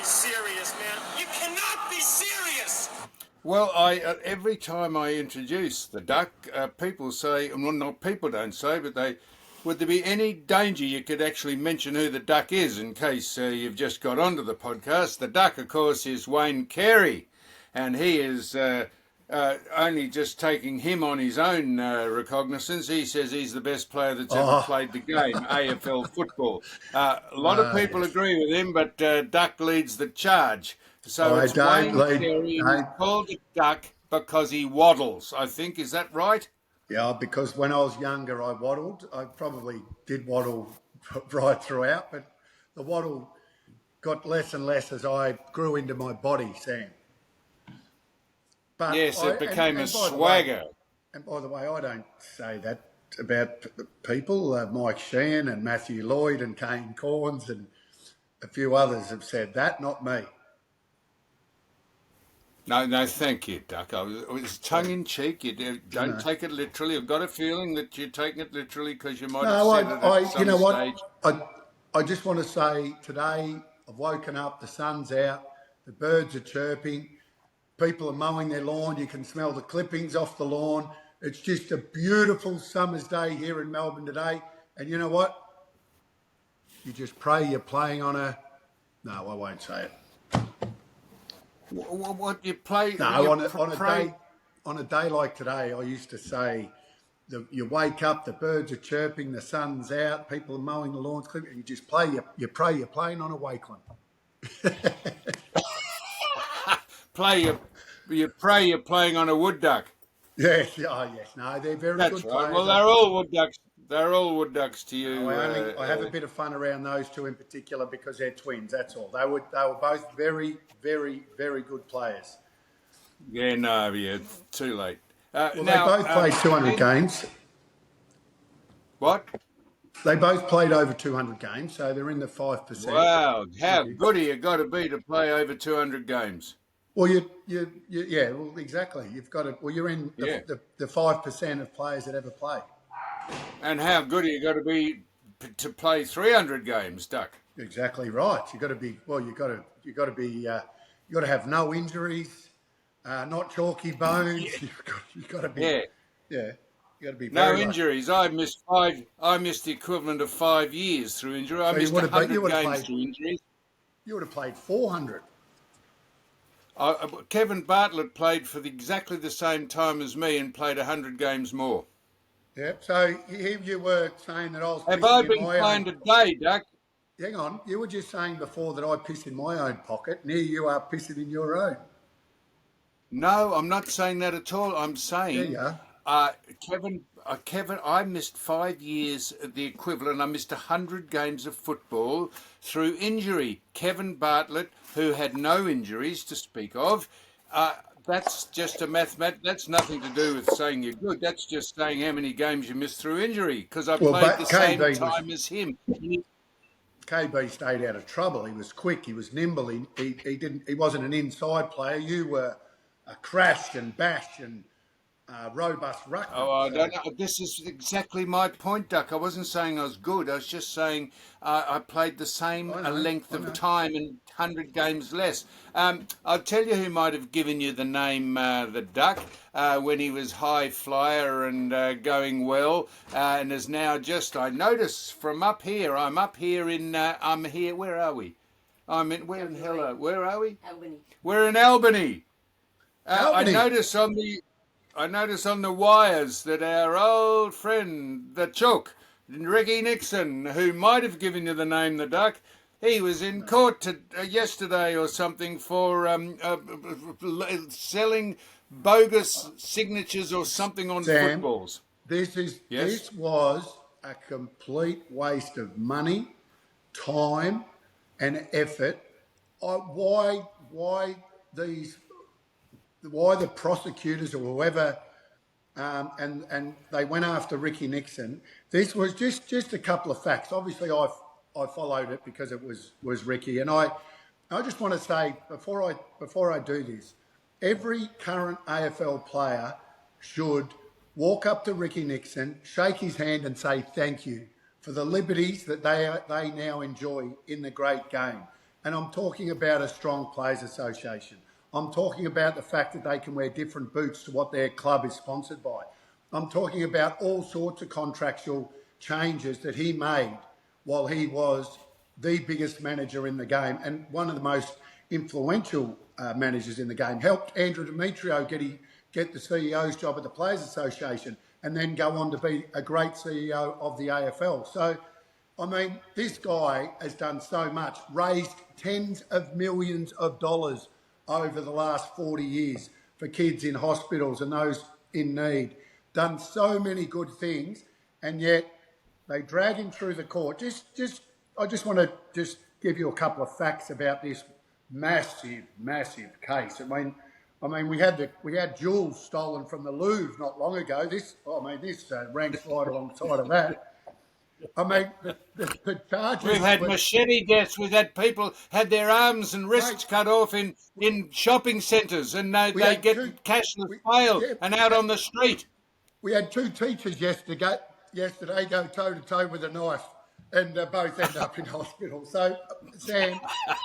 serious, man. You cannot be serious. Well, every time I introduce the duck, people say, well, not people don't say, but they, would there be any danger you could actually mention who the duck is in case you've just got onto the podcast? The duck, of course, is Wayne Carey, and he is only just taking him on his own recognizance. He says he's the best player that's ever played the game, AFL football. A lot of people agree with him, but Duck leads the charge. So it's Wayne Carey, and he's called a duck because he waddles, I think. Is that right? Yeah, because when I was younger, I waddled. I probably did waddle right throughout, but the waddle got less and less as I grew into my body, Sam. But yes, it became a swagger. And by the way, I don't say that about people. Mike Sheehan and Matthew Lloyd and Kane Corns and a few others have said that, not me. No, thank you, Duck. It was tongue in cheek. You don't take it literally. I've got a feeling that you're taking it literally because you might have said it at some stage. I just want to say today I've woken up, the sun's out, the birds are chirping, people are mowing their lawn. You can smell the clippings off the lawn. It's just a beautiful summer's day here in Melbourne today. And you know what? You just pray you're playing on a... No, I won't say it. What you play? No, on a day like today, I used to say, you wake up, the birds are chirping, the sun's out, people are mowing the lawns, and you just play. You pray you're playing on a wakeland. You pray you're playing on a wood duck. Yes, yes. No, they're very good players. Right. Well, they're all wood ducks. They're all wood ducks to you. I have a bit of fun around those two in particular because they're twins. That's all. They were both very, very, very good players. Yeah, too late. Well, they both played 200 games. What? They both played over 200 games, so they're in the 5%. Wow, how good you got to be to play over 200 games? Well, well, exactly. You've got to. Well, you're in the 5% of players that ever play. And how good are you got to be to play 300 games, Duck? Exactly right. You got to be. Well, you got to have no injuries, not chalky bones. You've got to be. Yeah. You got to be. No injuries. I missed the equivalent of 5 years through injury. So I missed 100 games through injuries. You would have played 400. Kevin Bartlett played for exactly the same time as me and played 100 games more. Yep. So here you were saying that I was. Have I been playing today, Duck? Hang on. You were just saying before that I piss in my own pocket, and here you are pissing in your own. No, I'm not saying that at all. I'm saying, there you are. Kevin, I missed 5 years, the equivalent. I missed 100 games of football through injury. Kevin Bartlett, who had no injuries to speak of, that's just a that's nothing to do with saying you're good. That's just saying how many games you missed through injury, because I played the same time as him. KB stayed out of trouble. He was quick. He was nimble. He wasn't an inside player. You were a crash and bash and robust ruckman. I don't know. This is exactly my point, Duck. I wasn't saying I was good. I was just saying I played the same length of time and 100 games less. I'll tell you who might have given you the name the Duck when he was high flyer and going well, and is now just, I notice from up here, I'm up here in, I'm here, where are we? Where in hell where are we? Albany. We're in Albany. I notice on the wires that our old friend, the Chook, Ricky Nixon, who might have given you the name the Duck, he was in court yesterday or something for selling bogus signatures or something on footballs. This was a complete waste of money, time, and effort. Why the prosecutors or whoever, and they went after Ricky Nixon. This was just a couple of facts. Obviously, I followed it because it was Ricky, and I just want to say before I do this, every current AFL player should walk up to Ricky Nixon, shake his hand, and say thank you for the liberties that they now enjoy in the great game. And I'm talking about a strong players association. I'm talking about the fact that they can wear different boots to what their club is sponsored by. I'm talking about all sorts of contractual changes that he made while he was the biggest manager in the game and one of the most influential managers in the game. Helped Andrew Demetrio get the CEO's job at the Players Association and then go on to be a great CEO of the AFL. So, I mean, this guy has done so much, raised tens of millions of dollars over the last 40 years for kids in hospitals and those in need, done so many good things, and yet they drag him through the court. I just want to just give you a couple of facts about this massive case. I mean, we had jewels stolen from the Louvre not long ago. This ranks right alongside of that. I mean, the charges. We've had machete deaths. We've had people had their arms and wrists cut off in shopping centres, and they get cashless bail and out on the street. We had two teachers yesterday go toe to toe with a knife, and both end up in hospital. So, Sam,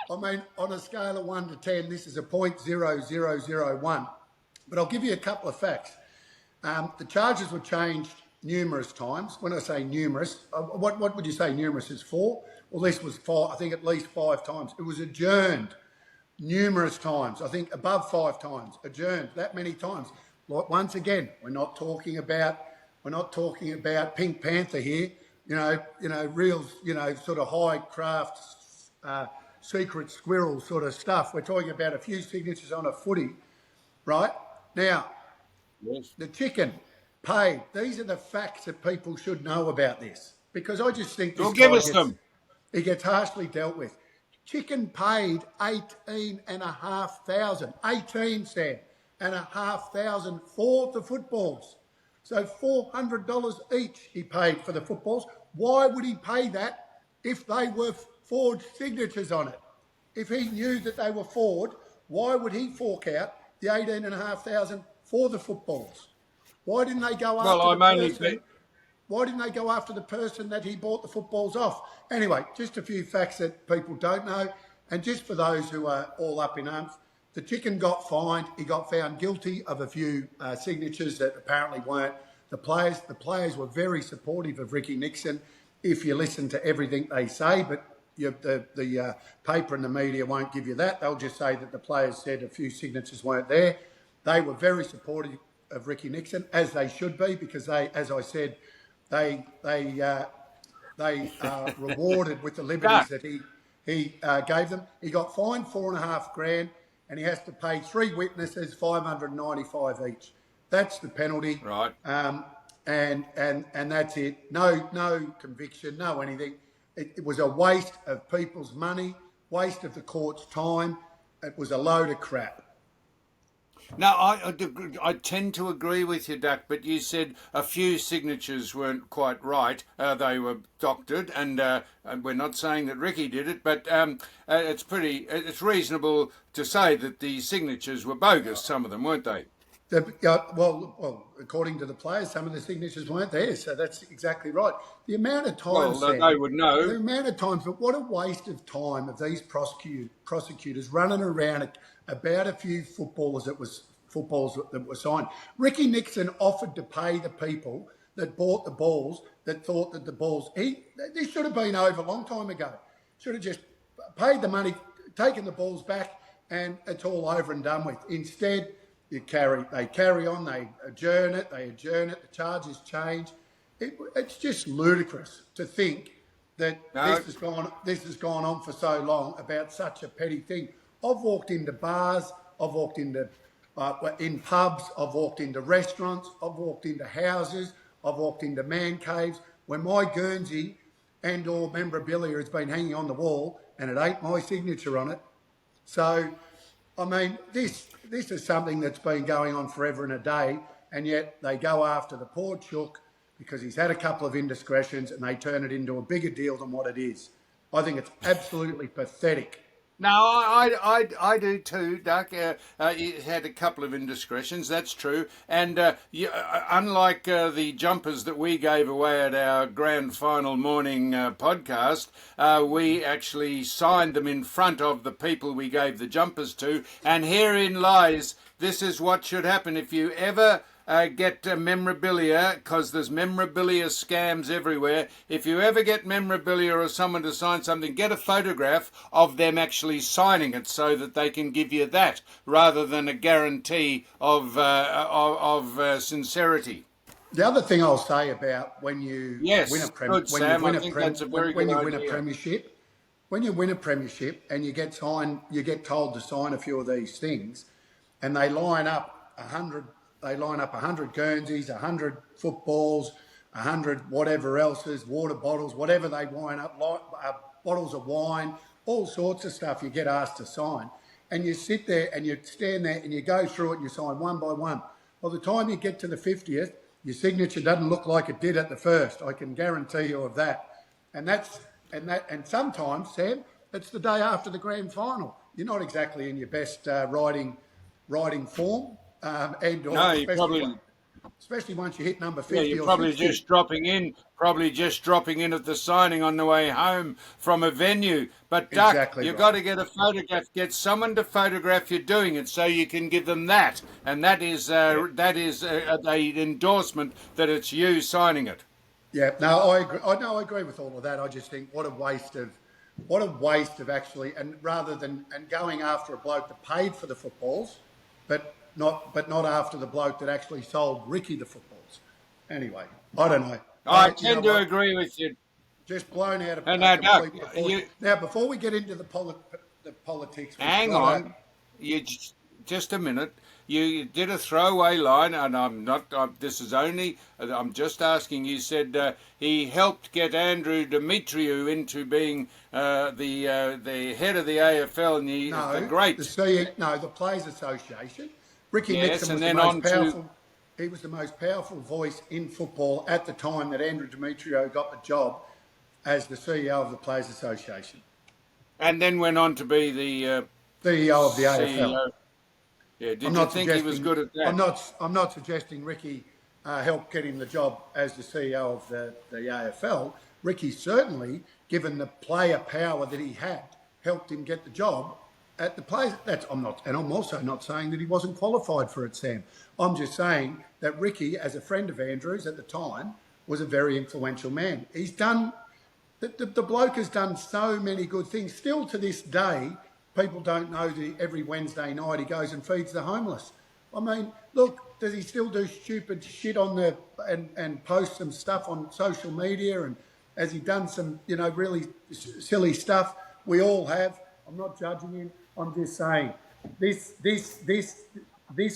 I mean, on a scale of 1 to 10, this is a 0.0001. But I'll give you a couple of facts. The charges were changed numerous times. When I say numerous, what would you say numerous is for? Well, this was I think at least 5 times. It was adjourned numerous times. I think above 5 times. Adjourned that many times. Once again, we're not talking about Pink Panther here. Real, sort of high craft, secret squirrel sort of stuff. We're talking about a few signatures on a footy, right? Now, Yes. the chicken paid. These are the facts that people should know about this, because I just think this Give us them. He gets harshly dealt with. Chicken paid 18,500. 18, Sam, and $1,500 for the footballs. So $400 each he paid for the footballs. Why would he pay that if they were forged signatures on it? If he knew that they were forged, why would he fork out the 18,500 for the footballs? Why didn't they go after Why didn't they go after the person that he bought the footballs off? Anyway, just a few facts that people don't know, and just for those who are all up in arms, the chicken got fined. He got found guilty of a few signatures that apparently weren't. The players were very supportive of Ricky Nixon, if you listen to everything they say, but the paper and the media won't give you that. They'll just say that the players said a few signatures weren't there. They were very supportive of Ricky Nixon, as they should be, because they, as I said, they are rewarded with the liberties that he gave them. He got fined $4,500, and he has to pay 3 witnesses $595 each. That's the penalty. Right. And that's it. No conviction, no anything. It was a waste of people's money, waste of the court's time. It was a load of crap. Now, I tend to agree with you, Duck, but you said a few signatures weren't quite right. They were doctored, and we're not saying that Ricky did it, but it's reasonable to say that the signatures were bogus, some of them, weren't they? Well, according to the players, some of the signatures weren't there, so that's exactly right. The amount of time, they would know. The amount of times, but what a waste of time of these prosecutors running around about a few footballs that were signed. Ricky Nixon offered to pay the people that bought the balls, that thought that the balls. This should have been over a long time ago. Should have just paid the money, taken the balls back, and it's all over and done with. Instead, they carry on, they adjourn it, the charges change. It's just ludicrous to think that this has gone on for so long about such a petty thing. I've walked into bars, I've walked into in pubs, I've walked into restaurants, I've walked into houses, I've walked into man caves where my Guernsey and or memorabilia has been hanging on the wall and it ain't my signature on it. So, I mean, this is something that's been going on forever and a day, and yet they go after the poor chook because he's had a couple of indiscretions and they turn it into a bigger deal than what it is. I think it's absolutely pathetic. No, I do too, Duck. You had a couple of indiscretions, that's true. And unlike the jumpers that we gave away at our grand final morning podcast, we actually signed them in front of the people we gave the jumpers to. And herein lies, this is what should happen if you ever get memorabilia, because there's memorabilia scams everywhere. If you ever get memorabilia or someone to sign something, get a photograph of them actually signing it so that they can give you that rather than a guarantee of sincerity. The other thing I'll say about when you Yes, win a good, Sam. I think that's a very when good you win a idea. premiership, when you win a premiership and you get told to sign a few of these things, and they line up 100. They line up 100 Guernseys, 100 footballs, 100 whatever else is, water bottles, whatever they line up, bottles of wine, all sorts of stuff you get asked to sign. And you sit there and you stand there and you go through it and you sign one by one. By the time you get to the 50th, your signature doesn't look like it did at the first. I can guarantee you of that. And sometimes, Sam, it's the day after the grand final. You're not exactly in your best riding form. No, you especially once you hit number 50 yeah, you're or probably 60. just dropping in at the signing on the way home from a venue. But Duck, Exactly you've right. got to get a photograph, get someone to photograph you doing it, so you can give them that, and that is an endorsement that it's you signing it. Yeah, no, I agree. I agree with all of that. I just think what a waste of actually, and rather than going after a bloke that paid for the footballs, but not after the bloke that actually sold Ricky the footballs. Anyway, I don't know. I tend to agree with you. Just blown out of And now, Doug, complete proportion. Now, before we get into the politics, hang on, just a minute. You did a throwaway line, and I'm not. This is only. I'm just asking. You said he helped get Andrew Demetriou into being the head of the AFL, and the great. The Players Association. Ricky Nixon was the most powerful. He was the most powerful voice in football at the time that Andrew Demetriou got the job as the CEO of the Players Association. And then went on to be the CEO of the CEO. AFL. Yeah, did you think he was good at that? I'm not suggesting Ricky helped get him the job as the CEO of the AFL. Ricky certainly, given the player power that he had, helped him get the job at the Players. I'm also not saying that he wasn't qualified for it, Sam. I'm just saying that Ricky, as a friend of Andrew's at the time, was a very influential man. He's done. The bloke has done so many good things. Still to this day, people don't know that every Wednesday night he goes and feeds the homeless. I mean, look, does he still do stupid shit and post some stuff on social media? And has he done some, really silly stuff? We all have. I'm not judging him. I'm just saying this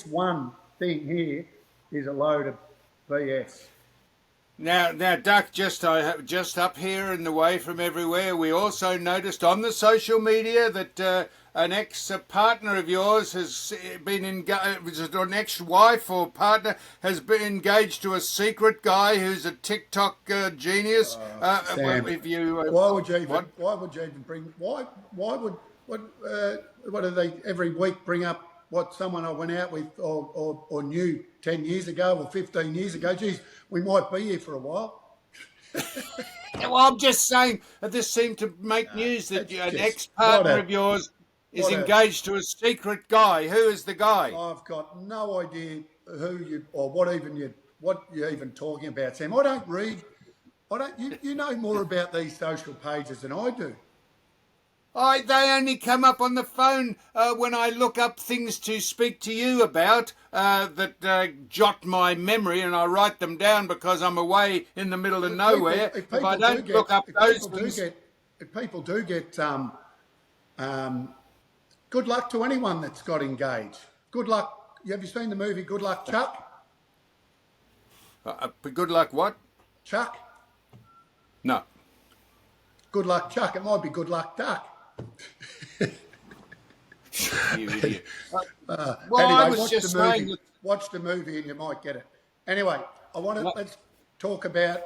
one thing here is a load of BS. Now, Duck, just up here and away from everywhere, we also noticed on the social media that an ex-partner of yours has been engaged, an ex-wife or partner has been engaged to a secret guy who's a TikTok genius. Sam, why would you even bring? Why would what do they every week bring up? What someone I went out with or knew 10 years ago or 15 years ago. Geez, we might be here for a while. Well, I'm just saying that this seemed to make news that an ex-partner of yours is engaged to a secret guy. Who is the guy? I've got no idea who you or what you're even talking about, Sam. I don't read. You know more about these social pages than I do. They only come up on the phone when I look up things to speak to you about that jot my memory, and I write them down because I'm away in the middle of nowhere. If I don't look up those things... If people do get... good luck to anyone that's got engaged. Good luck. Have you seen the movie Good Luck Chuck? Good luck what? Chuck? No. Good Luck Chuck. It might be Good Luck Duck. You idiot. Anyway, watch the movie and you might get it. Anyway, let's talk about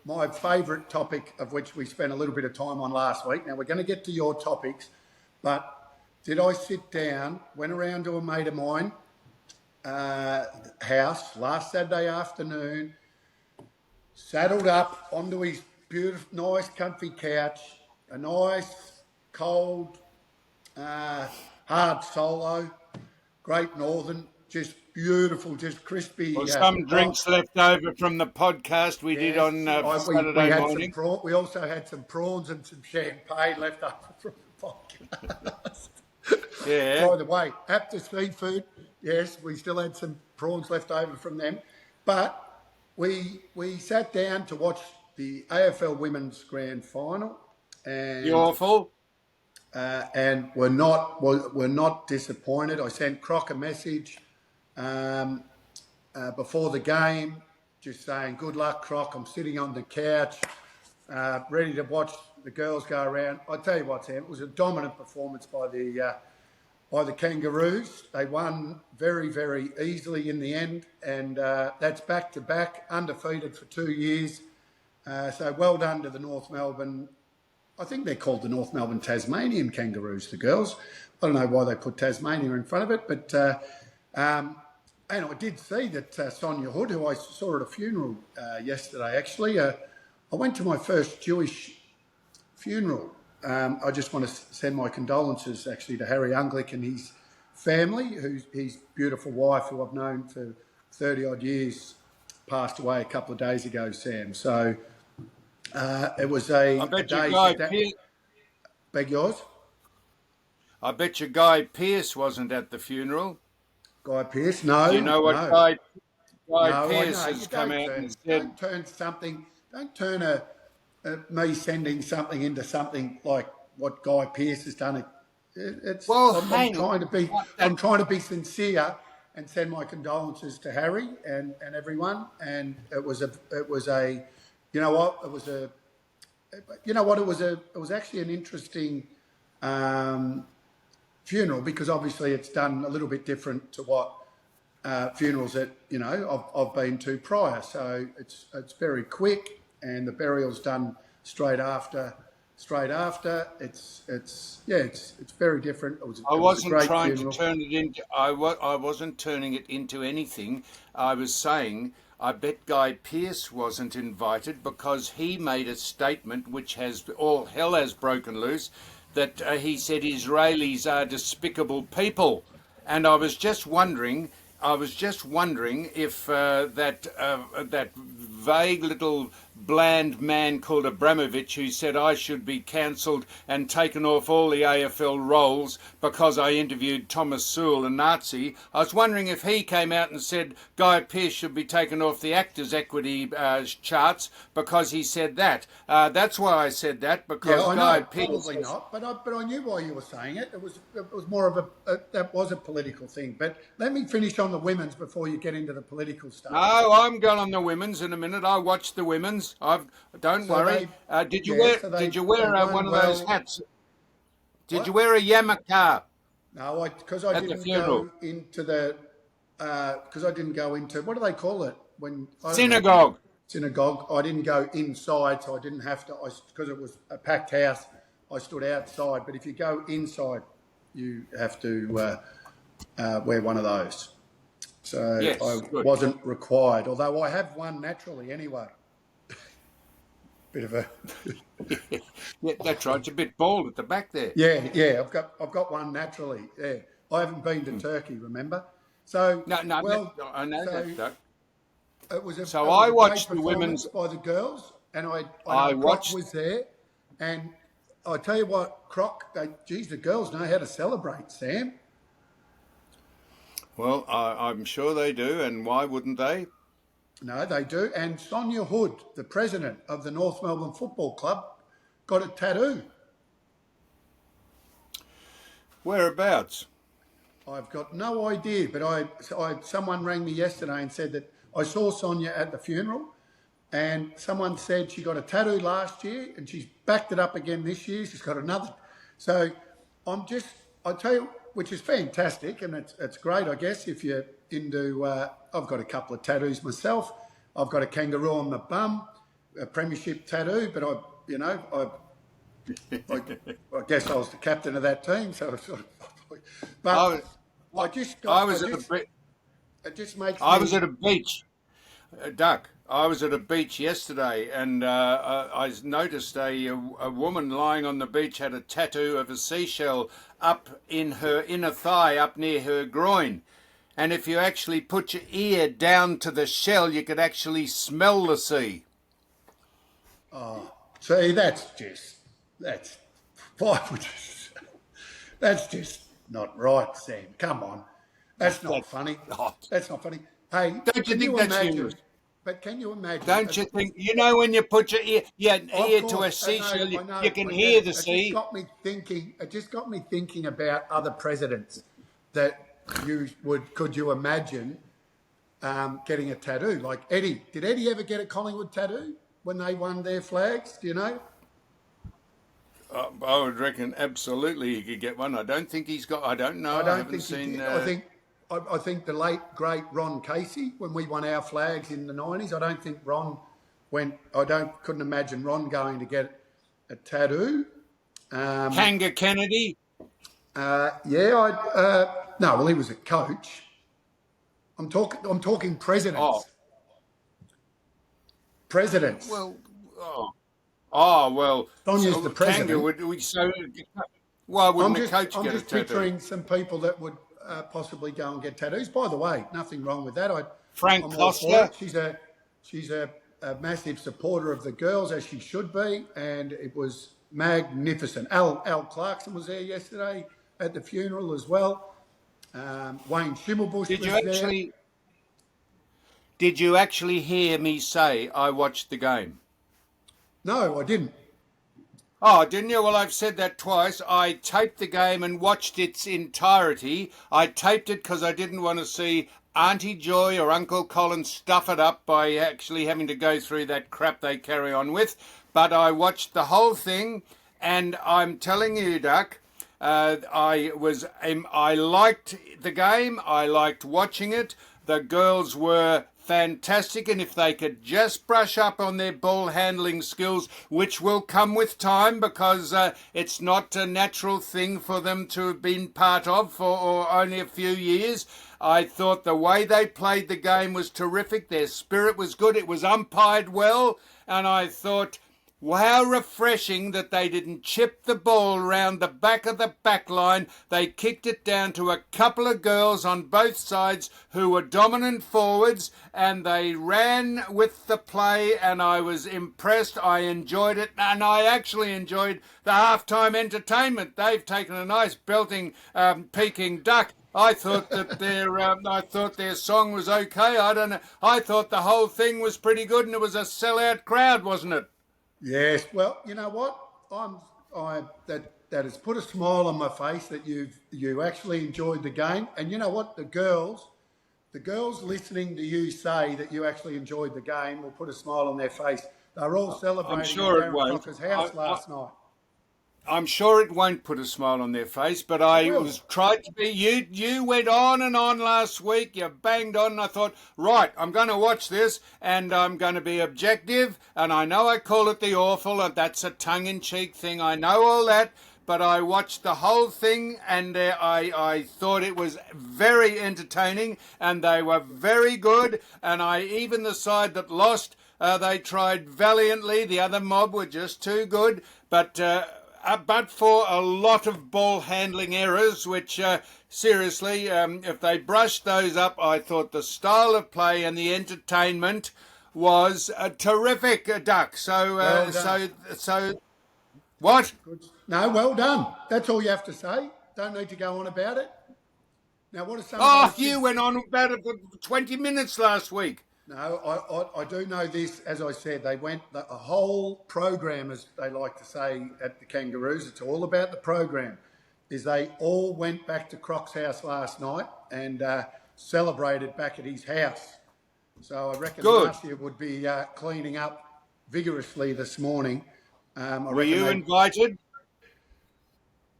my favourite topic, of which we spent a little bit of time on last week. Now we're going to get to your topics, But did I sit down, went around to a mate of mine house last Saturday afternoon, saddled up onto his beautiful, nice, comfy couch, a nice, cold, hard solo, Great Northern, just beautiful, just crispy. Well, some hot. drinks left over from the podcast we did on we Saturday had morning. we also had some prawns and some champagne left over from the podcast. Yeah. By the way, Apta Seafood, yes, we still had some prawns left over from them. But we sat down to watch the AFL Women's Grand Final. And You awful? and we're not disappointed. I sent Croc a message before the game, just saying, good luck, Croc. I'm sitting on the couch, ready to watch the girls go around. I tell you what, Sam, it was a dominant performance by the Kangaroos. They won very, very easily in the end, and that's back-to-back, undefeated for 2 years. So well done to the North Melbourne. I think they're called the North Melbourne Tasmanian Kangaroos, the girls. I don't know why they put Tasmania in front of it, but and I did see that Sonia Hood, who I saw at a funeral yesterday, actually, I went to my first Jewish funeral. I just want to send my condolences, actually, to Harry Unglick and his family, his beautiful wife, who I've known for 30-odd years, passed away a couple of days ago, Sam. So it was I bet you Guy Pearce. Beg yours? I bet you Guy Pearce wasn't at the funeral. Guy Pearce? No. Do you know what no. Guy Pearce has come out and said? Don't turn me sending something into something like what Guy Pearce has done. I'm trying to be sincere and send my condolences to Harry and everyone. And it was actually an interesting funeral, because obviously it's done a little bit different to what funerals that I've been to prior. So it's very quick, and the burial's done straight after. It's very different. I wasn't trying to turn it into. I wasn't turning it into anything. I was saying, I bet Guy Pearce wasn't invited because he made a statement which has all hell has broken loose, that he said Israelis are despicable people, and I was just wondering if that vague little bland man called Abramovich, who said I should be cancelled and taken off all the AFL roles because I interviewed Thomas Sewell, a Nazi, I was wondering if he came out and said Guy Pearce should be taken off the Actors Equity charts because he said that. That's why I said that, because Guy Pearce... Probably not, but I knew why you were saying it. It was more of that was a political thing. But let me finish on the women's before you get into the political stuff. No, I'm going on the women's in a minute. I watched the women's. Don't worry. Did you wear one of those hats? Did you wear a yarmulke? No, because I didn't go into the because I didn't go into, what do they call it when synagogue? Synagogue. I didn't go inside, so I didn't have to. Because it was a packed house, I stood outside. But if you go inside, you have to wear one of those. So yes, wasn't required, although I have one naturally anyway. Bit of a yeah, that's right. It's a bit bald at the back there. Yeah. I've got one naturally. Yeah, I haven't been to Turkey, remember? So no, I know that. It was I watched the women's by the girls, and I watched. Was there, and I tell you what, Croc. The girls know how to celebrate, Sam. Well, I'm sure they do, and why wouldn't they? No, they do. And Sonia Hood, the president of the North Melbourne Football Club, got a tattoo. Whereabouts? I've got no idea, but someone rang me yesterday and said that I saw Sonia at the funeral, and someone said she got a tattoo last year and she's backed it up again this year. She's got another. So I'll tell you, which is fantastic, and it's great, I guess, if you're into... I've got a couple of tattoos myself. I've got a kangaroo on my bum, a premiership tattoo, but I guess I was the captain of that team, so I but was, I I was at a just be- it just makes I was me at a beach, Duck. I was at a beach yesterday, and I noticed a woman lying on the beach had a tattoo of a seashell up in her inner thigh, up near her groin. And if you actually put your ear down to the shell, you could actually smell the sea. see that's why would you, that's just not right, Sam. Come on, that's not That's funny. hot. That's not funny. Hey, Don't you can think you that's humorous? imagine? But can you imagine? Don't you think? You know, when you put your ear, yeah, Of ear to a course, seashell, I you know, can I get hear it. the It just sea. got me thinking. It just got me thinking about other presidents that you would. Could you imagine getting a tattoo like Eddie? Did Eddie ever get a Collingwood tattoo when they won their flags? Do you know? I would reckon absolutely he could get one. I don't think he's got. I don't know. I I don't haven't think he seen. did. I think the late great Ron Casey, when we won our flags in the '90s, I don't think Ron went. Couldn't imagine Ron going to get a tattoo. Kanga Kennedy. Yeah, no. Well, he was a coach. I'm talking Oh, presidents. Presidents. well. Oh, oh well. Sonia's the So Kanga president. would. So why wouldn't a coach I'm get a just tattoo? picturing some people that would possibly go and get tattoos. By the way, nothing wrong with that. Frank I'm all for Costa. it. She's a massive supporter of the girls, as she should be, and it was magnificent. Al Clarkson was there yesterday at the funeral as well. Wayne Schimmelbusch Did you was there. actually? Did you actually hear me say I watched the game? No, I didn't. Oh, didn't you? Well, I've said that twice. I taped the game and watched its entirety. I taped it because I didn't want to see Auntie Joy or Uncle Colin stuff it up by actually having to go through that crap they carry on with. But I watched the whole thing, and I'm telling you, Duck, I liked the game. I liked watching it. The girls were fantastic, and if they could just brush up on their ball handling skills, which will come with time because it's not a natural thing for them to have been part of for or only a few years. I thought the way they played the game was terrific. Their spirit was good. It was umpired well, and I thought, how refreshing that they didn't chip the ball round the back of the back line. They kicked it down to a couple of girls on both sides who were dominant forwards, and they ran with the play, and I was impressed. I enjoyed it, and I actually enjoyed the halftime entertainment. They've taken a nice belting Peking duck. I thought that their song was okay. I don't know. I thought the whole thing was pretty good, and it was a sellout crowd, wasn't it? Yes. Well, you know what? That has put a smile on my face that you actually enjoyed the game. And you know what? The girls listening to you say that you actually enjoyed the game will put a smile on their face. They're all I'm celebrating at sure it Darren won't. Crocker's house last night. I'm sure it won't put a smile on their face, but It I will. was tried to be. You went on and on last week. You banged on, and I thought, right, I'm going to watch this, and I'm going to be objective. And I know I call it the awful, and that's a tongue-in-cheek thing. I know all that, but I watched the whole thing, and I thought it was very entertaining, and they were very good. And even the side that lost, they tried valiantly. The other mob were just too good, but for a lot of ball handling errors, which seriously, if they brushed those up, I thought the style of play and the entertainment was terrific, Duck. So, Well done. so what? Good. No, well done. That's all you have to say. Don't need to go on about it. Now, what are some of Oh, those you kids? went on about it for 20 minutes last week. No, I do know this. As I said, they went a whole program, as they like to say at the Kangaroos. It's all about the program. Is they all went back to Croc's house last night and celebrated back at his house. So I reckon Good. Marcia would be cleaning up vigorously this morning. I Were reckon you they. invited?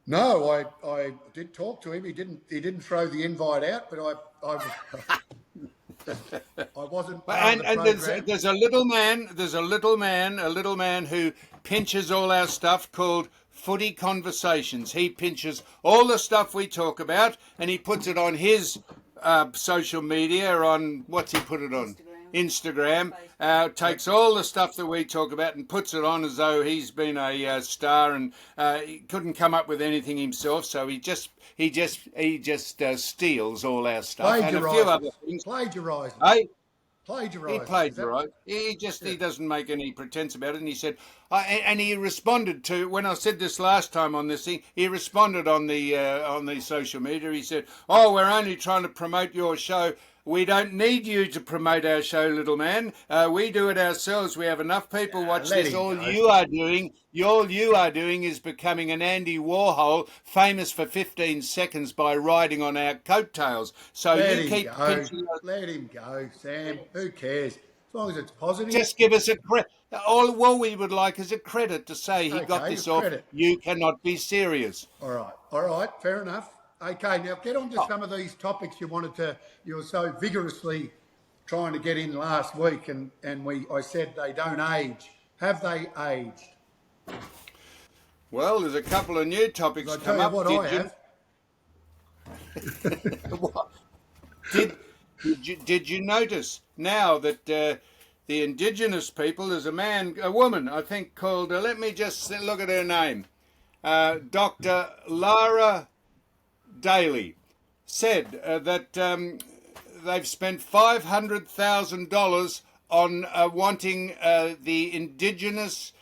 No, I did talk to him. He didn't throw the invite out, but I I wasn't Well, part of the and program. there's a little man who pinches all our stuff called Footy Conversations. He pinches all the stuff we talk about and he puts it on his social media, on what's he put it on? Instagram. Takes all the stuff that we talk about and puts it on as though he's been a star, and he couldn't come up with anything himself, so he just steals all our stuff and a few other things. Plagiarising. Hey, he Plagiarising. played Is that right. He doesn't make any pretense about it. And he said, and he responded to when I said this last time on this thing. He responded on the social media. He said, "Oh, we're only trying to promote your show. We don't need you to promote our show, little man. We do it ourselves. We have enough people watch let this. him All go. you are doing is becoming an Andy Warhol, famous for 15 seconds by riding on our coattails. So Let you him keep go. pinching us. Let him go, Sam. Who cares? As long as it's positive. Just give us a credit. All we would like is a credit to say he got Okay, this a off. credit. You cannot be serious. All right, fair enough. Okay, now get on to some of these topics you were so vigorously trying to get in last week, and I said they don't age. Have they aged? Well, there's a couple of new topics I come tell you up. what, I have. Did you notice now that the indigenous people, there's a woman, I think, called, let me just look at her name, Dr. Lara Daly, said that they've spent $500,000 on wanting the indigenous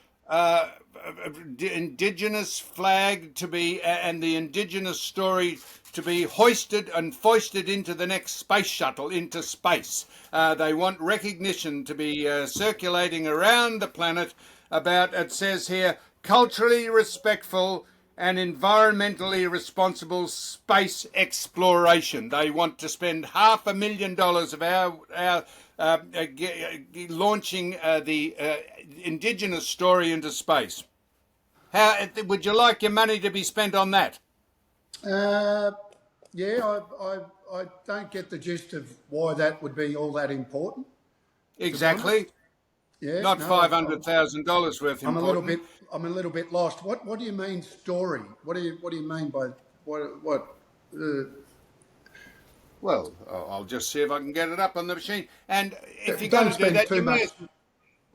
flag to be and the indigenous story to be hoisted and foisted into the next space shuttle into space. They want recognition to be circulating around the planet about, it says here, culturally respectful and environmentally responsible space exploration. They want to spend $500,000 of our launching the indigenous story into space. How would you like your money to be spent on that? Yeah, I don't get the gist of why that would be all that important. Exactly. Yeah, Not no, $500,000 worth I'm important. I'm a little bit lost. What do you mean story? What do you mean by what? Well, I'll just see if I can get it up on the machine. And if you're Don't going to do spend that, too you may much. as-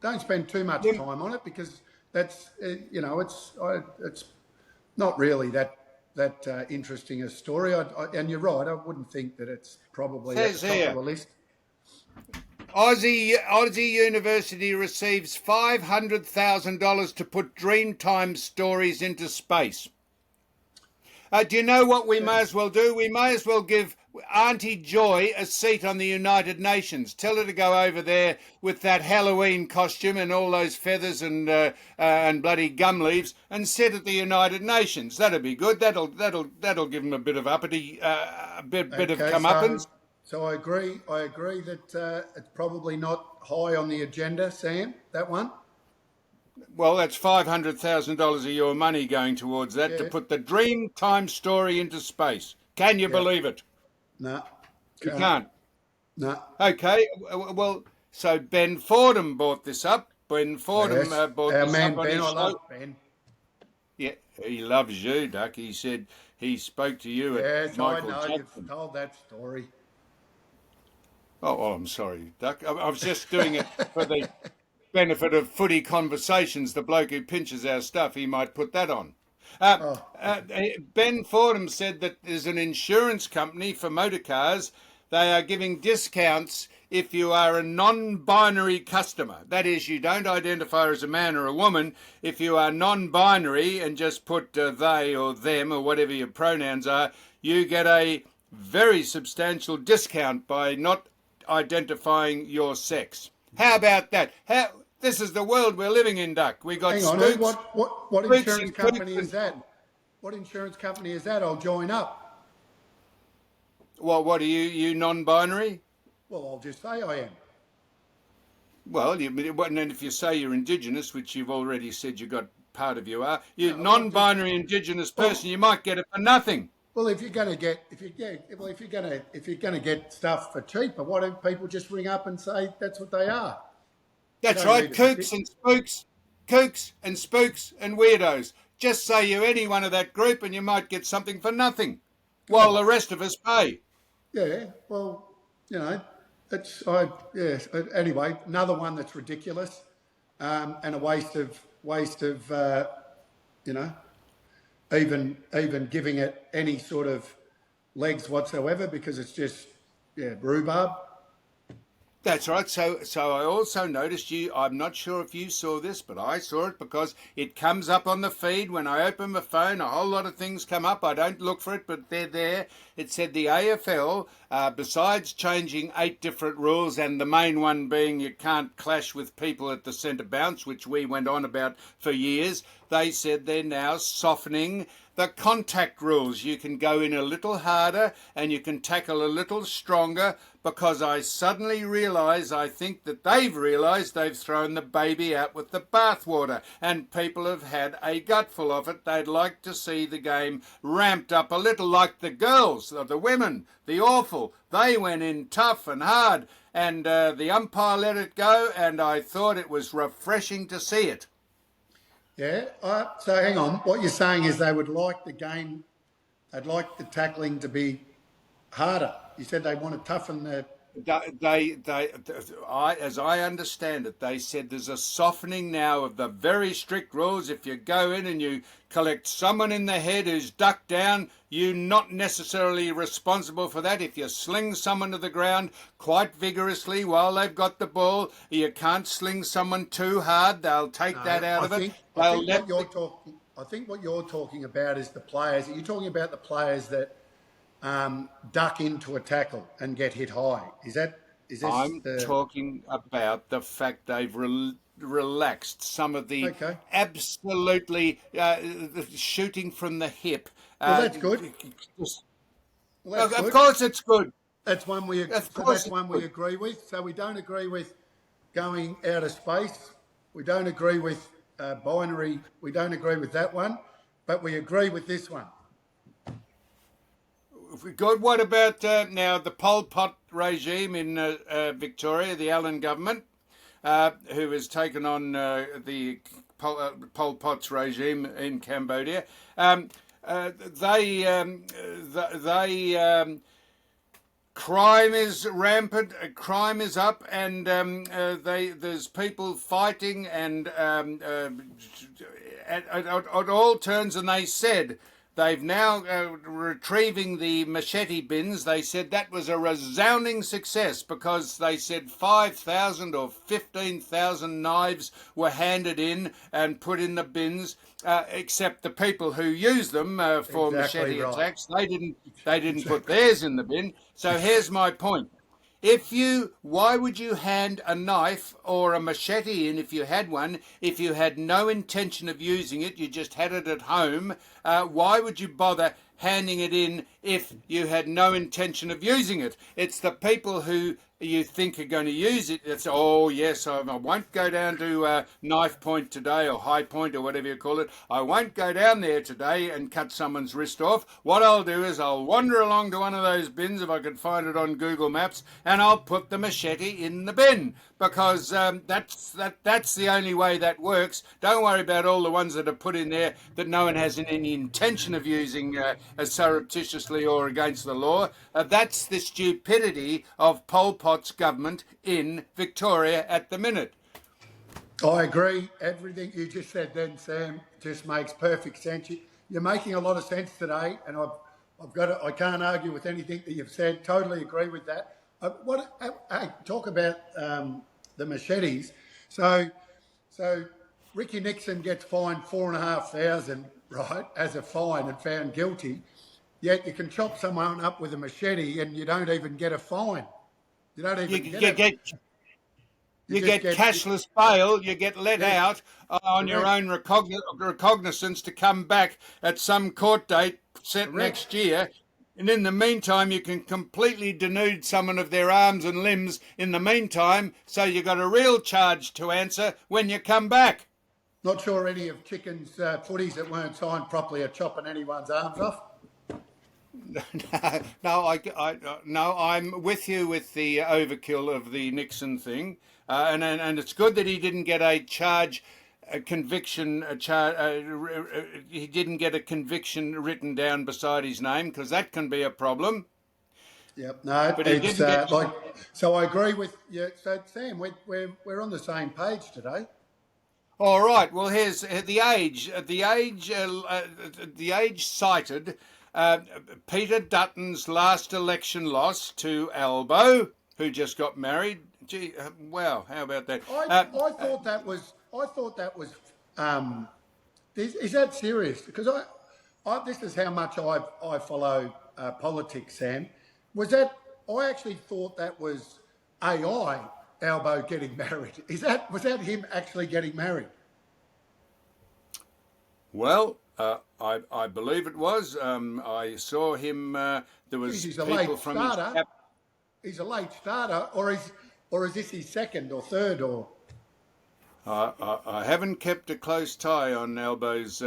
Don't spend too much time on it, because that's it's not really that interesting a story. And you're right. I wouldn't think that it's probably at Says the top here, of the list. Aussie University receives $500,000 to put Dreamtime stories into space. Do you know what we may as well do? We may as well give Auntie Joy a seat on the United Nations. Tell her to go over there with that Halloween costume and all those feathers and bloody gum leaves and sit at the United Nations. That'd be good. That'll give them a bit of uppity, a bit of Okay, comeuppance. so I agree. I agree that it's probably not high on the agenda, Sam. That one. Well, that's $500,000 of your money going towards that to Yeah. put the Dreamtime story into space. Can you believe it? No, You can't. no. Okay, well, so Ben Fordham bought this up. Ben Fordham Yes. bought Our this man up on Ben, his I show. love Ben. Yeah, he loves you, Duck. He said he spoke to you Yes, at Michael I know. Jackson. You've told that story. Oh, I'm sorry, Duck. I was just doing it for the benefit of Footy Conversations. The bloke who pinches our stuff, he might put that on. Ben Fordham said that there's an insurance company for motor cars. They are giving discounts if you are a non-binary customer. That is, you don't identify as a man or a woman. If you are non-binary and just put they or them or whatever your pronouns are, you get a very substantial discount by not identifying your sex. How about that? This is the world we're living in, Duck. We got Hang on. spooks. What spooks insurance and company creeps is that? What insurance company is that? I'll join up. Well, what are you non-binary? Well, I'll just say I am. Well, and if you say you're Indigenous, which you've already said you got part of you are, you're No, non-binary Indigenous person, you might get it for nothing. Well, if you're going to get if you're going to get stuff for cheaper, why don't people just ring up and say that's what they are? You That's don't right, need it. kooks and spooks and weirdos. Just say you're any one of that group and you might get something for nothing, while the rest of us pay. Yeah. Well, you know, Anyway, another one that's ridiculous, and a waste of you know, even giving it any sort of legs whatsoever because it's just rhubarb. That's right. So I also noticed you. I'm not sure if you saw this, but I saw it because it comes up on the feed when I open my phone. A whole lot of things come up. I don't look for it, but they're there. It said the AFL, besides changing 8 different rules, and the main one being you can't clash with people at the centre bounce, which we went on about for years. They said they're now softening the contact rules. You can go in a little harder and you can tackle a little stronger, because I suddenly realise, I think that they've realised they've thrown the baby out with the bathwater, and people have had a gutful of it. They'd like to see the game ramped up a little, like the girls, the women, the awful. They went in tough and hard, and the umpire let it go, and I thought it was refreshing to see it. Yeah. So hang on. What you're saying is they would like the game. They'd like the tackling to be harder. You said they want to toughen the. As I understand it, they said there's a softening now of the very strict rules. If you go in and you collect someone in the head who's ducked down, you're not necessarily responsible for that. If you sling someone to the ground quite vigorously while they've got the ball, you can't sling someone too hard. They'll take that out of it. I think what you're talking about is the players. Are you talking about the players that duck into a tackle and get hit high? Is this? I'm talking about the fact they've relaxed some of the absolutely shooting from the hip. Well, that's good. Of course, it's good. That's one we agree with. So we don't agree with going out of space. We don't agree with binary. We don't agree with that one, but we agree with this one. Good. What about now the Pol Pot regime in Victoria, the Allen government, who has taken on the Pol Pot's regime in Cambodia? Crime is rampant. Crime is up, and there's people fighting, and at all turns. And they said they've now retrieving the machete bins. They said that was a resounding success, because they said 5,000 or 15,000 knives were handed in and put in the bins, except the people who use them for machete attacks. They didn't put theirs in the bin. So here's my point. Why would you hand a knife or a machete in if you had one, if you had no intention of using it, you just had it at home? Why would you bother handing it in if you had no intention of using it? It's the people who you think are going to use it. It's, oh yes, I won't go down to Knife Point today, or High Point, or whatever you call it. I won't go down there today and cut someone's wrist off. What I'll do is I'll wander along to one of those bins, if I could find it on Google Maps, and I'll put the machete in the bin, because that's the only way that works. Don't worry about all the ones that are put in there that no one has any intention of using surreptitiously or against the law. That's the stupidity of Pol Pot's government in Victoria at the minute. I agree. Everything you just said then, Sam, just makes perfect sense. You're making a lot of sense today, and I can't argue with anything that you've said. Totally agree with that. Talk about the machetes. So Ricky Nixon gets fined $4,500, right, as a fine and found guilty. Yet you can chop someone up with a machete and you don't even get a fine. You don't even You get cashless bail. You get let out on your own recognizance to come back at some court date set next year. And in the meantime, you can completely denude someone of their arms and limbs in the meantime, so you've got a real charge to answer when you come back. Not sure any of Chicken's footies that weren't signed properly are chopping anyone's arms off. No, I'm with you with the overkill of the Nixon thing, and it's good that he didn't get a charge, a conviction, he didn't get a conviction written down beside his name because that can be a problem. Yep. No, But he it's didn't get. like. So I agree with you. So Sam, we're on the same page today. All right. Well, here's the age. The age cited Peter Dutton's last election loss to Albo, who just got married. Gee, wow! How about that? I thought that was. I thought that was. Is that serious? Because this is how much I follow politics, Sam. Was that? I actually thought that was AI Albo getting married. Was that him actually getting married? Well, I believe it was. I saw him. There was Geez, he's a people late from starter. his. He's a late starter, or is this his second or third or? I haven't kept a close tie on Albo's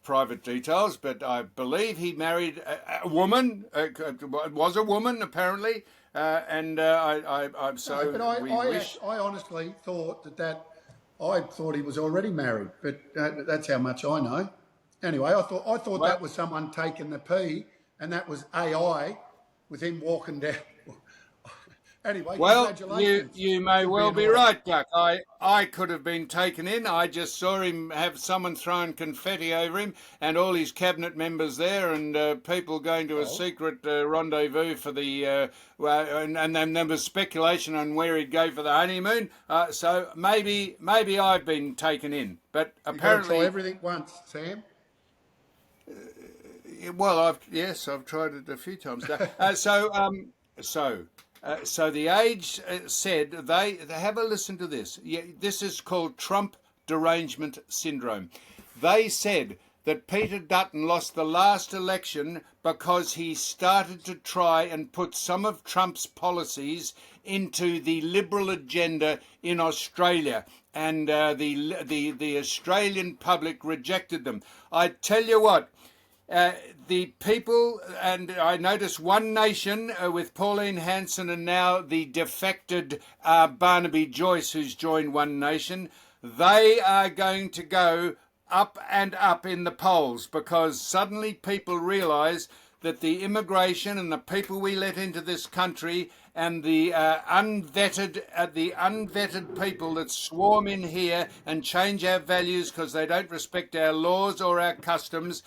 private details, but I believe he married a woman. It was a woman apparently, and I'm so. No, but we I wish. honestly thought I thought he was already married, but that's how much I know. Anyway, I thought Well, that was someone taking the pee, and that was AI with him walking down. Anyway, Well, congratulations. you may Should be well an be order. right, Duck. I could have been taken in. I just saw him have someone throwing confetti over him, and all his cabinet members there, and people going to a Oh, secret rendezvous for the. And then there was speculation on where he'd go for the honeymoon. So maybe I've been taken in, but you got to try apparently, everything once, Sam. well, I've tried it a few times. So the Age said they have a listen to this. Yeah, this is called Trump derangement syndrome. They said that Peter Dutton lost the last election because he started to try and put some of Trump's policies into the Liberal agenda in Australia, and the Australian public rejected them. I tell you what. The people, and I notice One Nation with Pauline Hanson and now the defected Barnaby Joyce, who's joined One Nation, they are going to go up and up in the polls because suddenly people realise that the immigration and the people we let into this country and the unvetted people that swarm in here and change our values because they don't respect our laws or our customs,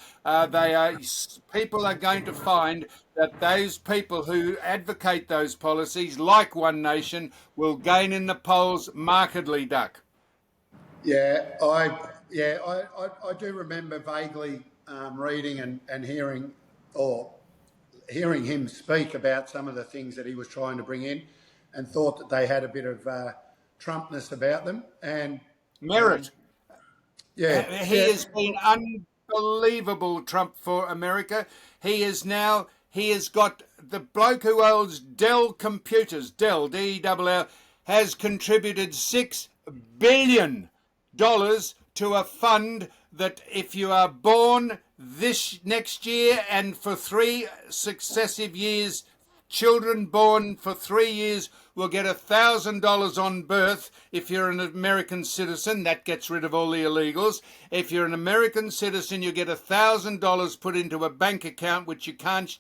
people are going to find that those people who advocate those policies, like One Nation, will gain in the polls markedly, Duck. I do remember vaguely reading and hearing or hearing him speak about some of the things that he was trying to bring in, and thought that they had a bit of Trumpness about them. And Merit. yeah, He yeah, has been unbelievable, Trump, for America. He has got the bloke who owns Dell Computers, Dell, D-E-L-L, has contributed $6 billion to a fund that if you are born this next year and for 3 successive years, children born for 3 years will get $1,000 on birth. If you're an American citizen, that gets rid of all the illegals. If you're an American citizen, you get $1,000 put into a bank account which you can't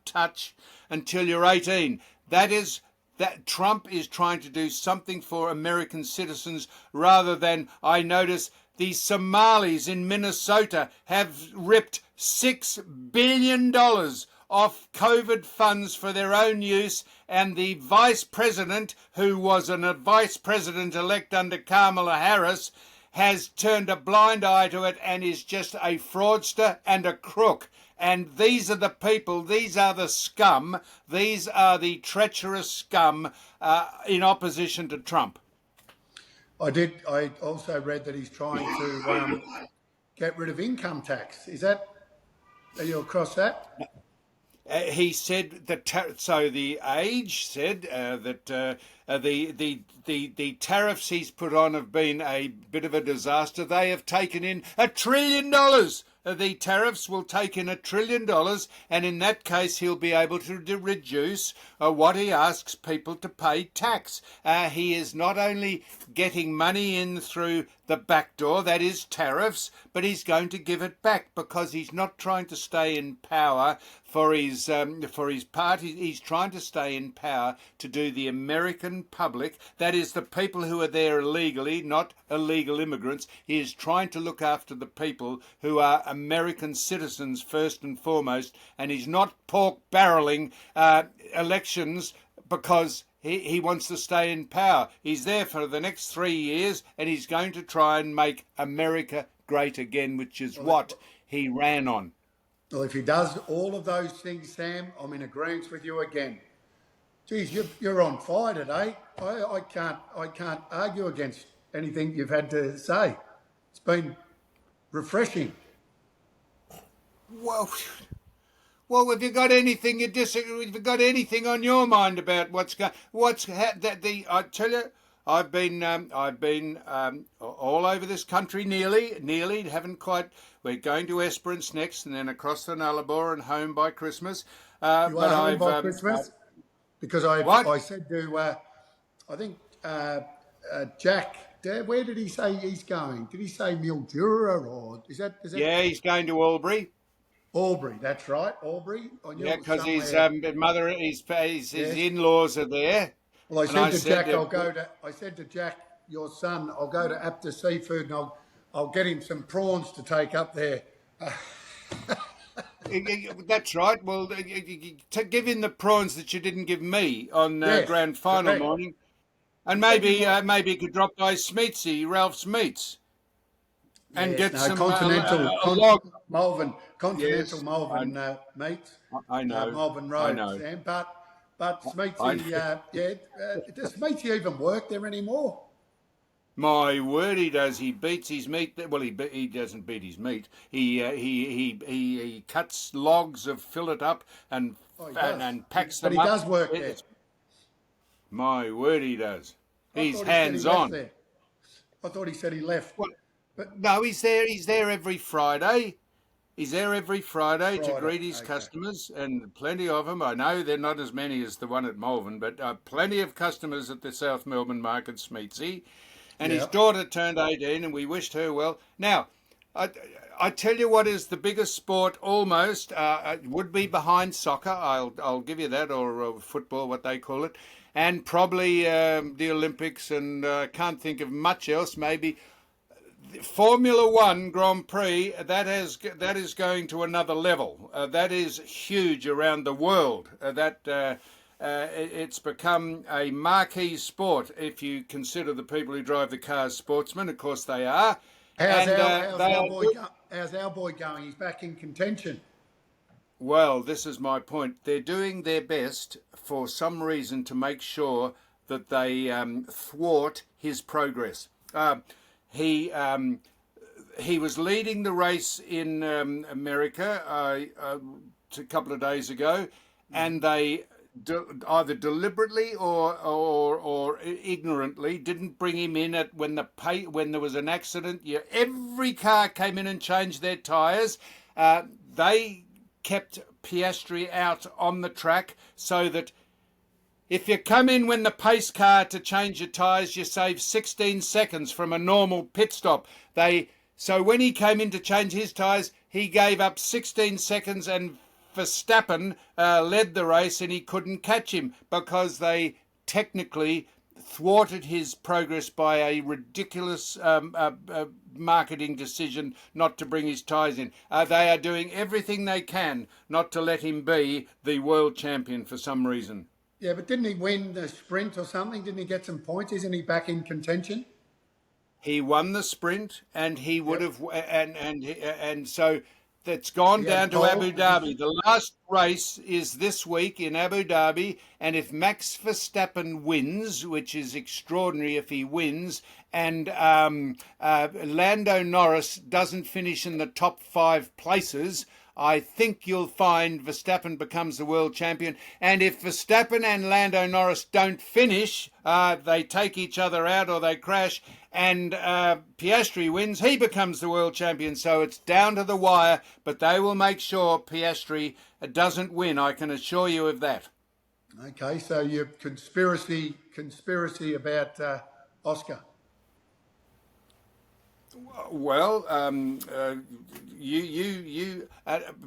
touch until you're 18. That Trump is trying to do something for American citizens rather than, I notice, the Somalis in Minnesota have ripped $6 billion off COVID funds for their own use, and the vice president, who was a vice president elect under Kamala Harris, has turned a blind eye to it and is just a fraudster and a crook. And these are the people, these are the scum, these are the treacherous scum in opposition to Trump. I also read that he's trying to get rid of income tax. Are you across that? He said that. The Age said that the tariffs he's put on have been a bit of a disaster. They have taken in $1 trillion. $1 the tariffs will take in $1 trillion, and in that case he'll be able to reduce what he asks people to pay tax. He is not only getting money in through the back door, that is tariffs, but he's going to give it back because he's not trying to stay in power for his party. He's trying to stay in power to do the American public, that is the people who are there illegally, not illegal immigrants. He is trying to look after the people who are American citizens first and foremost, and he's not pork barreling elections because he wants to stay in power. He's there for the next 3 years, and he's going to try and make America great again, which is what he ran on. Well, if he does all of those things, Sam, I'm in agreement with you again. Geez, you're on fire today. I can't argue against anything you've had to say. It's been refreshing. Well, have you got anything you disagree? Have you got anything on your mind about I tell you, I've been all over this country nearly. Haven't quite. We're going to Esperance next, and then across the Nullarbor and home by Christmas. You are home by Christmas? Because I said to, I think Jack, where did he say he's going? Did he say Mildura or is that? Yeah, he's going to Albury. Albury, that's right, Albury. Yeah, because his mother, his in-laws are there. Well, I said to Jack, your son, I'll go to Apta Seafood and I'll get him some prawns to take up there. That's right. Well, to give him the prawns that you didn't give me on grand final morning, and maybe you could drop by Ralph's Meats, and get some Malvern meats. I know, Malvern Road, I know. Sam, but Smeatsy, does Smeatsy even work there anymore? My word, he does. He beats his meat. Well, he doesn't beat his meat. He cuts logs of fillet up and packs them up. But he does work there. My word, he does. He's hands on. I thought he said he left. Well, but no, he's there. He's there every Friday. He's there every Friday to greet his customers, and plenty of them. I know they're not as many as the one at Malvern, but plenty of customers at the South Melbourne Market, Smeatsy. And his daughter turned 18, and we wished her well. Now, I tell you what is the biggest sport almost, would be behind soccer, I'll give you that, or football, what they call it, and probably the Olympics, and can't think of much else, maybe Formula One Grand Prix, that is going to another level. That is huge around the world. It's become a marquee sport if you consider the people who drive the cars sportsmen. Of course they are. How's our boy going? He's back in contention. Well, this is my point. They're doing their best for some reason to make sure that they thwart his progress. He was leading the race in America a couple of days ago, and they either deliberately or ignorantly didn't bring him in when there was an accident. Every car came in and changed their tyres. They kept Piastri out on the track so that if you come in when the pace car to change your tyres, you save 16 seconds from a normal pit stop. So when he came in to change his tyres, he gave up 16 seconds, and Verstappen led the race, and he couldn't catch him because they technically thwarted his progress by a ridiculous marketing decision not to bring his tyres in. They are doing everything they can not to let him be the world champion for some reason. Yeah, but didn't he win the sprint or something? Didn't he get some points? Isn't he back in contention? He won the sprint, and he would have, and so that's gone down to Abu Dhabi. The last race is this week in Abu Dhabi, and if Max Verstappen wins, which is extraordinary if he wins, and Lando Norris doesn't finish in the top 5 places, I think you'll find Verstappen becomes the world champion. And if Verstappen and Lando Norris don't finish, they take each other out or they crash, and Piastri wins, he becomes the world champion. So it's down to the wire, but they will make sure Piastri doesn't win. I can assure you of that. Okay, so your conspiracy about Oscar. Well,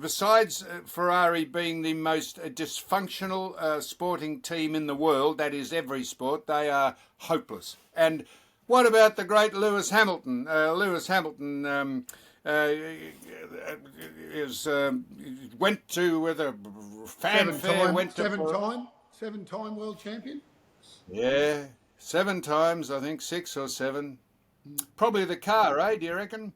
besides Ferrari being the most dysfunctional sporting team in the world, that is every sport, they are hopeless. And what about the great Lewis Hamilton? Lewis Hamilton went to with a fanfare. Seven-time world champion. Yeah, 7 times, I think 6 or 7. Probably the car, eh? Do you reckon?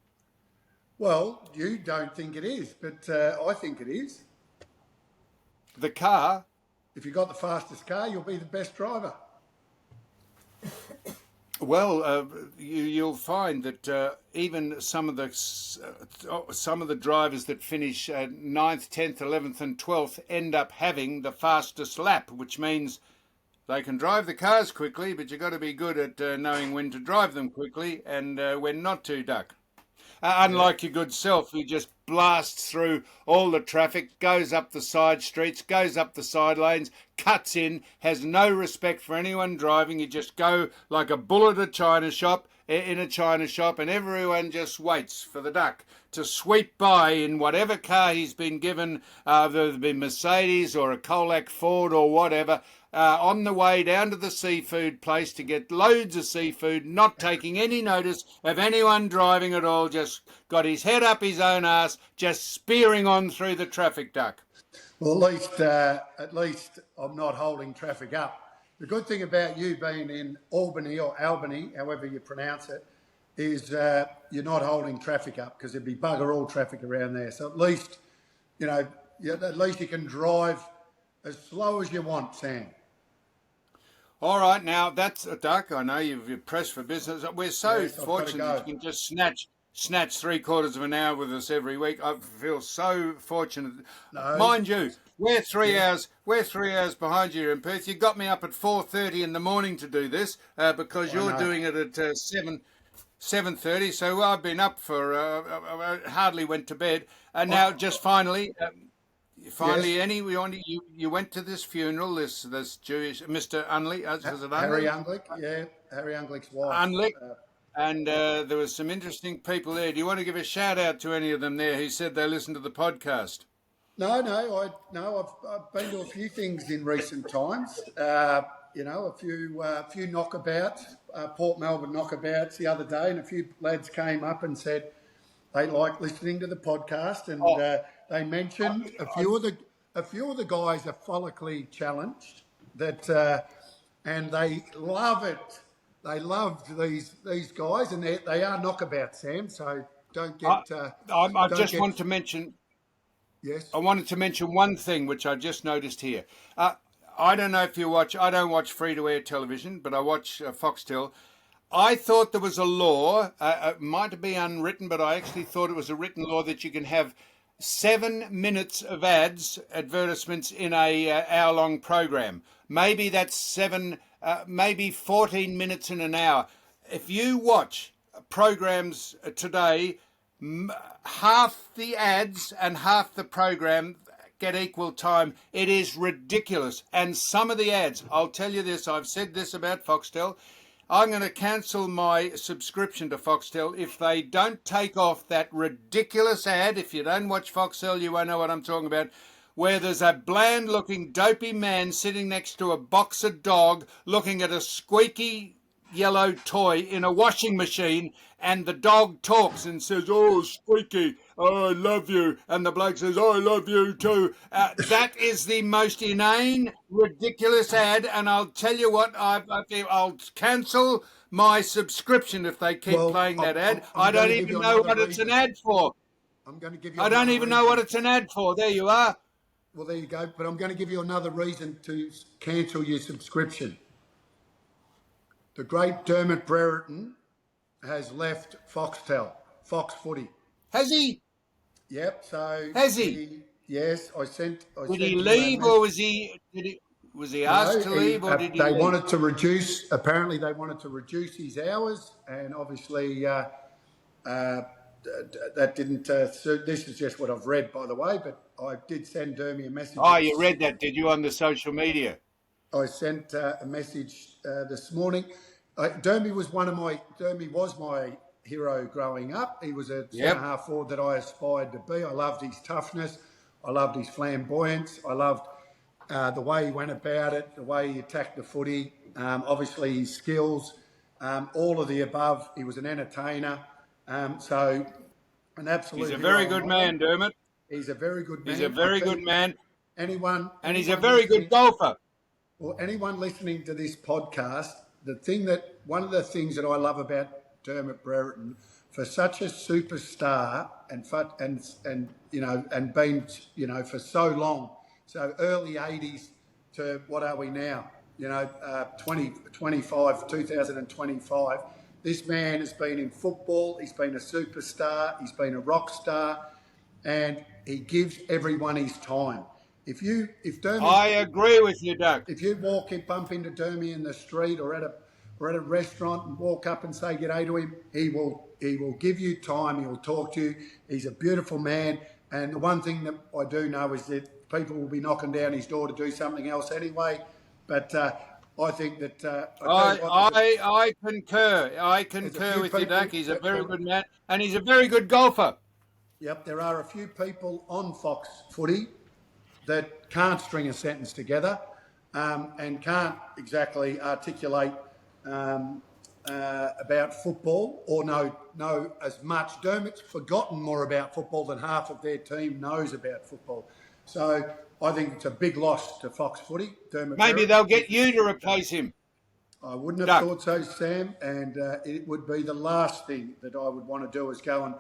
Well, you don't think it is, but I think it is. The car? If you've got the fastest car, you'll be the best driver. Well, you'll find that even some of the drivers that finish 9th, 10th, 11th and 12th end up having the fastest lap, which means they can drive the cars quickly, but you've got to be good at knowing when to drive them quickly and when not to, Duck. Unlike your good self, who just blasts through all the traffic, goes up the side streets, goes up the side lanes, cuts in, has no respect for anyone driving. You just go like a bull at a china shop, in a china shop, and everyone just waits for the Duck to sweep by in whatever car he's been given, whether it be Mercedes or a Colac Ford or whatever, on the way down to the seafood place to get loads of seafood, not taking any notice of anyone driving at all, just got his head up his own arse, just spearing on through the traffic, Duck. Well, at least I'm not holding traffic up. The good thing about you being in Albany or Albany, however you pronounce it, is you're not holding traffic up, because there'd be bugger all traffic around there. So at least, at least you can drive as slow as you want, Sam. All right, now that's a Duck. I know you're pressed for business. We're so fortunate that you can just snatch 3/4 of an hour with us every week. I feel so fortunate. No. Mind you, we're 3 hours. We're 3 hours behind you in Perth. You got me up at 4:30 in the morning to do this because you're doing it at 7:30. So I've been up for hardly went to bed. And now, just finally. Yes. You went to this funeral, this Jewish Mr. Unley, is it Unley? Harry Unglick, yeah, Harry Unglick's wife. Unlick, and there was some interesting people there. Do you want to give a shout out to any of them there who said they listened to the podcast? No, I've been to a few things in recent times. A few knockabouts, Port Melbourne knockabouts the other day, and a few lads came up and said they like listening to the podcast, and they mentioned a few of the guys are follically challenged, and they love it. They loved these guys, and they are knockabouts, Sam. So don't get. Want to mention. Yes. I wanted to mention one thing which I just noticed here. I don't know if you watch. I don't watch free-to-air television, but I watch Foxtel. I thought there was a law. It might be unwritten, but I actually thought it was a written law that you can have 7 minutes of advertisements in a hour-long program. Maybe that's maybe 14 minutes in an hour. If you watch programs today, half the ads and half the program get equal time. It is ridiculous. And some of the ads, I'll tell you this, I've said this about Foxtel, I'm going to cancel my subscription to Foxtel if they don't take off that ridiculous ad. If you don't watch Foxtel, you won't know what I'm talking about, where there's a bland-looking, dopey man sitting next to a boxer dog looking at a squeaky yellow toy in a washing machine, and the dog talks and says, "Oh, Squeaky, I love you," and the bloke says, "I love you too." That is the most inane, ridiculous ad, and I'll tell you what, I'll cancel my subscription if they keep playing that ad. I don't even know what it's an ad for. I'm going to give you. I don't even know what it's an ad for. There you are. Well, there you go. But I'm going to give you another reason to cancel your subscription. The great Dermot Brereton has left Foxtel, Fox Footy. Has he? Yep. So Has he? yes, I sent. Did sent he you a leave, message. or was he asked No, to leave, or did he they leave? wanted to reduce. Apparently, they wanted to reduce his hours, and obviously that didn't suit. This is just what I've read, by the way. But I did send Dermy a message. Oh, you read that, did you, on the social media? I sent a message this morning. Dermy was my hero growing up. He was a centre Yep. half forward that I aspired to be. I loved his toughness. I loved his flamboyance. I loved the way he went about it, the way he attacked the footy. Obviously, his skills, all of the above. He was an entertainer. So, an absolute He's a hero very of good mine. man, Dermot. He's a very good He's a man. I'll very tell good you, man, anyone, and he's a anyone very listening. good golfer. Well, anyone listening to this podcast, one of the things that I love about Dermot Brereton, for such a superstar and been for so long, so early '80s to what are we now? 2025. This man has been in football. He's been a superstar. He's been a rock star, and he gives everyone his time. If Dermot I agree with you, Doug. if you bump into Dermy in the street or at a restaurant and walk up and say g'day to him, he will give you time. He will talk to you. He's a beautiful man. And the one thing that I do know is that people will be knocking down his door to do something else anyway. But I think that I concur. I concur with you, Doug. He's a very good man, and he's a very good golfer. Yep, there are a few people on Fox Footy that can't string a sentence together and can't exactly articulate about football or know as much. Dermot's forgotten more about football than half of their team knows about football. So I think it's a big loss to Fox Footy. Dermot Maybe Brereton. they'll get you to replace him. I wouldn't have Doug. thought so, Sam, and it would be the last thing that I would want to do is go and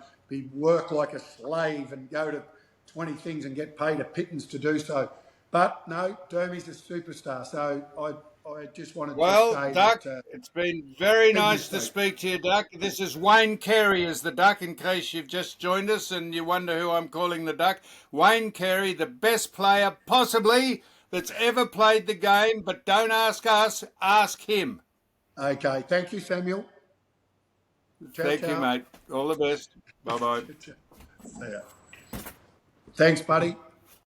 work like a slave and go to 20 things and get paid a pittance to do so. But no, Dermy's a superstar, so I just wanted Well, to say Doug, that. it's been very Thank you, nice to Steve. speak to you, Duck. This is Wayne Carey as the Duck, in case you've just joined us and you wonder who I'm calling the Duck. Wayne Carey, the best player possibly that's ever played the game, but don't ask us, ask him. Okay, thank you, Samuel. Ciao, Thank you, ciao. mate. All the best. Bye-bye. See ya. Thanks, buddy.